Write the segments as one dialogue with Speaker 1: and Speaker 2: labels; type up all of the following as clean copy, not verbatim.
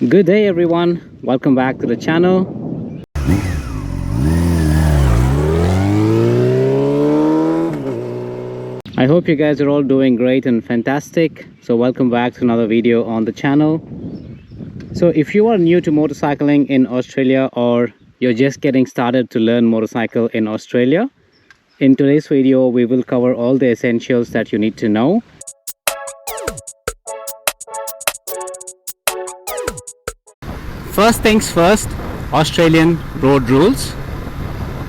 Speaker 1: Good day everyone, welcome back to the channel. I hope you guys are all doing great and fantastic. So welcome back to another video on the channel. So if you are new to motorcycling in Australia or you're just getting started to learn motorcycle in Australia, in today's video we will cover all the essentials that you need to know. First things first, Australian road rules.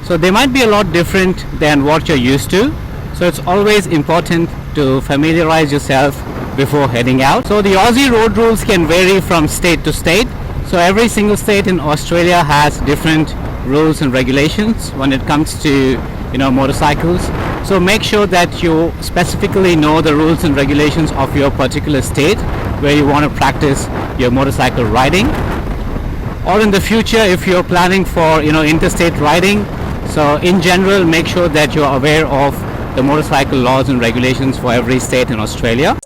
Speaker 1: So they might be a lot different than what you're used to. So it's always important to familiarize yourself before heading out. So the Aussie road rules can vary from state to state. So every single state in Australia has different rules and regulations when it comes to motorcycles. So make sure that you specifically know the rules and regulations of your particular state where you want to practice your motorcycle riding. Or in the future, if you're planning for interstate riding, so in general make sure that you're aware of the motorcycle laws and regulations for every state in Australia.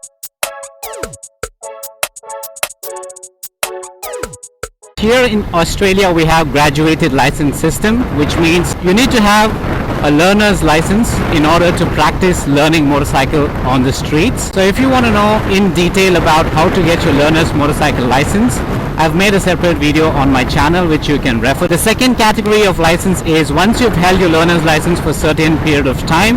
Speaker 1: Here in Australia we have graduated license system, which means you need to have a learner's license in order to practice learning motorcycle on the streets. So if you want to know in detail about how to get your learner's motorcycle license, I've made a separate video on my channel which you can refer. The second category of license is once you've held your learner's license for a certain period of time,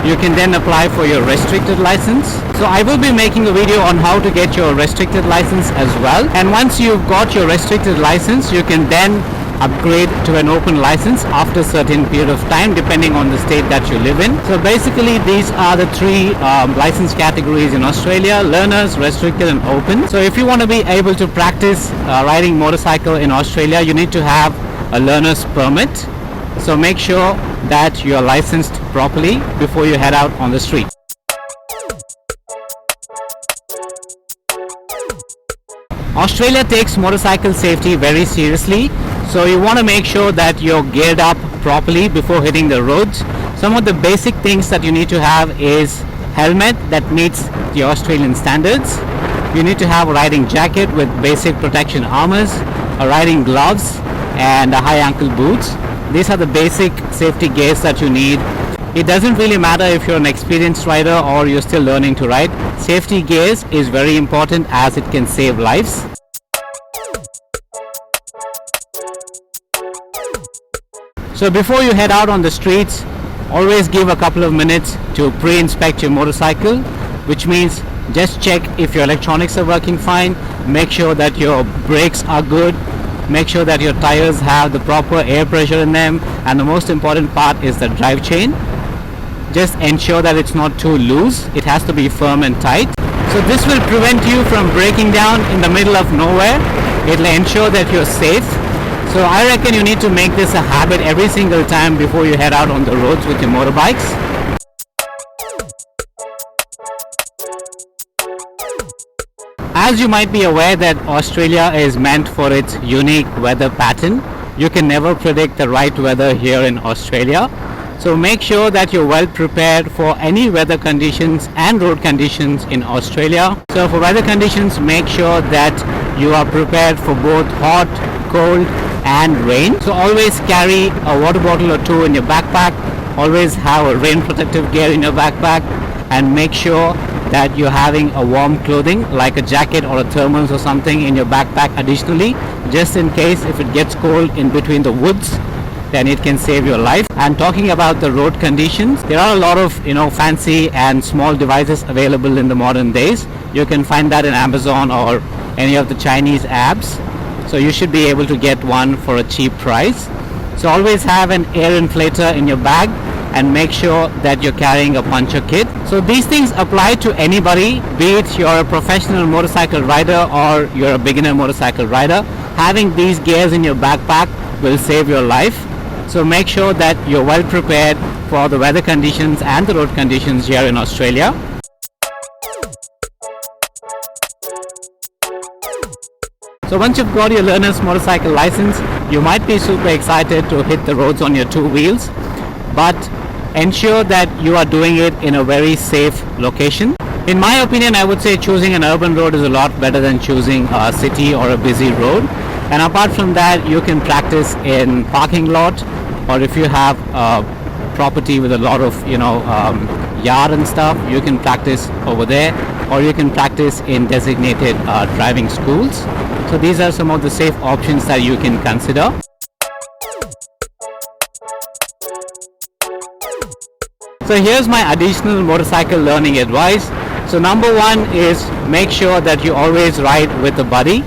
Speaker 1: you can then apply for your restricted license. So I will be making a video on how to get your restricted license as well. And once you've got your restricted license, you can then upgrade to an open license after a certain period of time depending on the state that you live in. So basically these are the three license categories in Australia: learners, restricted and open. So if you want to be able to practice riding motorcycle in Australia, you need to have a learner's permit. So make sure that you are licensed properly before you head out on the street. Australia takes motorcycle safety very seriously. So you want to make sure that you're geared up properly before hitting the roads. Some of the basic things that you need to have is helmet that meets the Australian standards. You need to have a riding jacket with basic protection armors, a riding gloves and a high ankle boots. These are the basic safety gears that you need. It doesn't really matter if you're an experienced rider or you're still learning to ride. Safety gears is very important as it can save lives. So before you head out on the streets, always give a couple of minutes to pre-inspect your motorcycle, which means just check if your electronics are working fine, make sure that your brakes are good, make sure that your tires have the proper air pressure in them, and the most important part is the drive chain. Just ensure that it's not too loose, it has to be firm and tight. So this will prevent you from breaking down in the middle of nowhere. It'll ensure that you're safe. So I reckon you need to make this a habit every single time before you head out on the roads with your motorbikes. As you might be aware that Australia is meant for its unique weather pattern. You can never predict the right weather here in Australia. So make sure that you're well prepared for any weather conditions and road conditions in Australia. So for weather conditions, make sure that you are prepared for both hot, cold and rain. So always carry a water bottle or two in your backpack. Always have a rain protective gear in your backpack, and make sure that you're having a warm clothing like a jacket or a thermals or something in your backpack additionally, just in case if it gets cold in between the woods, then it can save your life. And talking about the road conditions, there are a lot of fancy and small devices available in the modern days. You can find that in Amazon or any of the Chinese apps. So you should be able to get one for a cheap price. So always have an air inflator in your bag and make sure that you're carrying a puncture kit. So these things apply to anybody, be it you're a professional motorcycle rider or you're a beginner motorcycle rider. Having these gears in your backpack will save your life. So make sure that you're well prepared for the weather conditions and the road conditions here in Australia. So once you've got your learner's motorcycle license, you might be super excited to hit the roads on your two wheels, but ensure that you are doing it in a very safe location. In my opinion, I would say choosing an urban road is a lot better than choosing a city or a busy road. And apart from that, you can practice in parking lot, or if you have a property with a lot of yard and stuff, you can practice over there, or you can practice in designated driving schools. So these are some of the safe options that you can consider. So here's my additional motorcycle learning advice. So number one is make sure that you always ride with a buddy.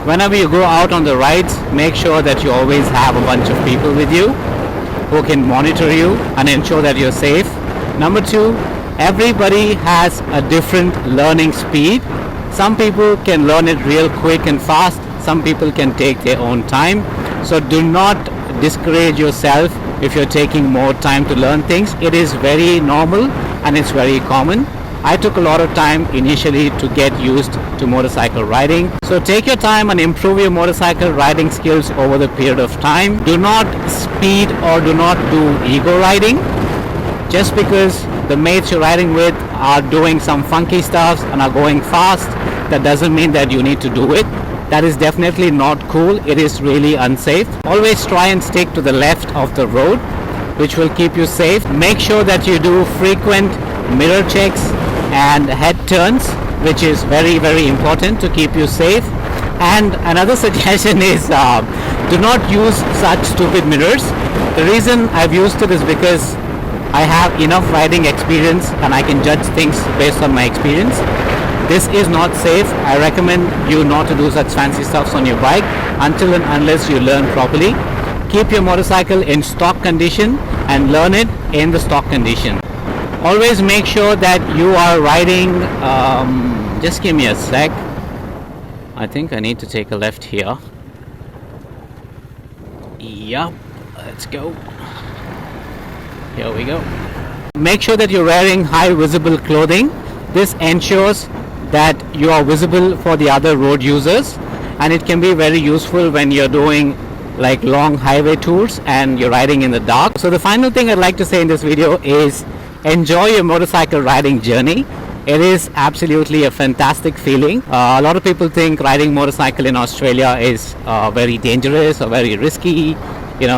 Speaker 1: Whenever you go out on the rides, make sure that you always have a bunch of people with you who can monitor you and ensure that you're safe. Number two, everybody has a different learning speed. Some people can learn it real quick and fast. Some people can take their own time. So do not discourage yourself if you're taking more time to learn things. It is very normal and it's very common. I took a lot of time initially to get used to motorcycle riding. So take your time and improve your motorcycle riding skills over the period of time. Do not speed or do not do ego riding. Just because the mates you're riding with are doing some funky stuff and are going fast, that doesn't mean that you need to do it. That is definitely not cool. It is really unsafe. Always try and stick to the left of the road, which will keep you safe. Make sure that you do frequent mirror checks and head turns, which is very, very important to keep you safe. And another suggestion is do not use such stupid mirrors. The reason I've used it is because I have enough riding experience and I can judge things based on my experience. This is not safe. I recommend you not to do such fancy stuffs on your bike until and unless you learn properly. Keep your motorcycle in stock condition and learn it in the stock condition. Always make sure that you are riding, just give me a sec. I think I need to take a left here. Yep, let's go. Here we go. Make sure that you're wearing high visible clothing. This ensures that you are visible for the other road users, and it can be very useful when you're doing like long highway tours and you're riding in the dark. So the final thing I'd like to say in this video is enjoy your motorcycle riding journey. It is absolutely a fantastic feeling. A lot of people think riding motorcycle in Australia is very dangerous or very risky.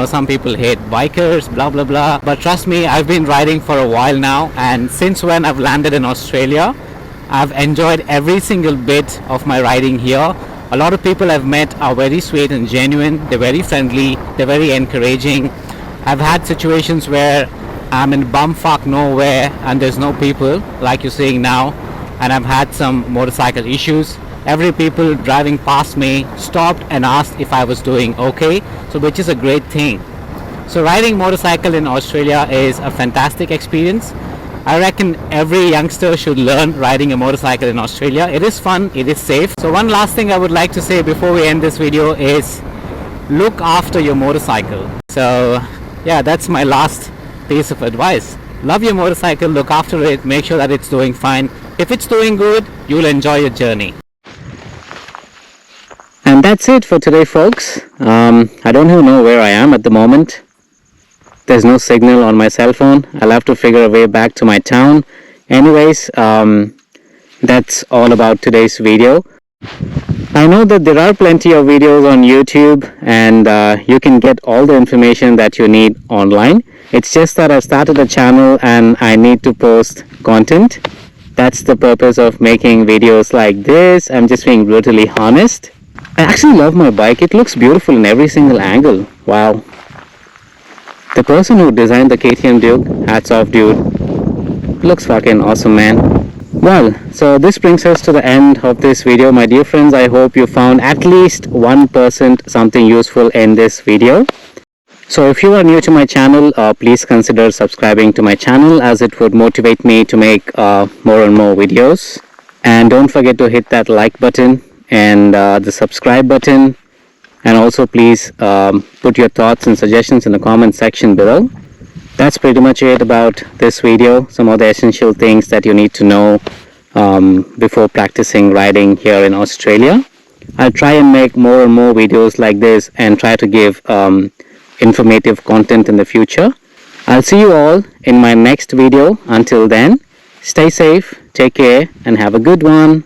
Speaker 1: Some people hate bikers, blah blah blah, but trust me, I've been riding for a while now, and since when I've landed in Australia, I've enjoyed every single bit of my riding here. A lot of people I've met are very sweet and genuine. They're very friendly, they're very encouraging. I've had situations where I'm in bumfuck nowhere and there's no people, like you're seeing now, and I've had some motorcycle issues. Every people driving past me stopped and asked if I was doing okay, so which is a great thing. So riding motorcycle in Australia is a fantastic experience. I reckon every youngster should learn riding a motorcycle in Australia. It is fun, it is safe. So one last thing I would like to say before we end this video is look after your motorcycle. So yeah, that's my last piece of advice. Love your motorcycle, look after it, make sure that it's doing fine. If it's doing good, you'll enjoy your journey. And that's it for today, folks. I don't even know where I am at the moment. There's no signal on my cell phone. I'll have to figure a way back to my town. Anyways, that's all about today's video. I know that there are plenty of videos on YouTube, and you can get all the information that you need online. It's just that I've started a channel and I need to post content. That's the purpose of making videos like this. I'm just being brutally honest. I actually love my bike. It looks beautiful in every single angle. Wow. The person who designed the KTM Duke, hats off, dude. Looks fucking awesome, man. Well, so this brings us to the end of this video, my dear friends. I hope you found at least 1% something useful in this video. So if you are new to my channel, please consider subscribing to my channel, as it would motivate me to make more and more videos. And don't forget to hit that like button and the subscribe button. And also please put your thoughts and suggestions in the comment section below. That's pretty much it about this video. Some of the essential things that you need to know before practicing riding here in Australia. I'll try and make more and more videos like this and try to give informative content in the future. I'll see you all in my next video. Until then, Stay safe, take care, and have a good one.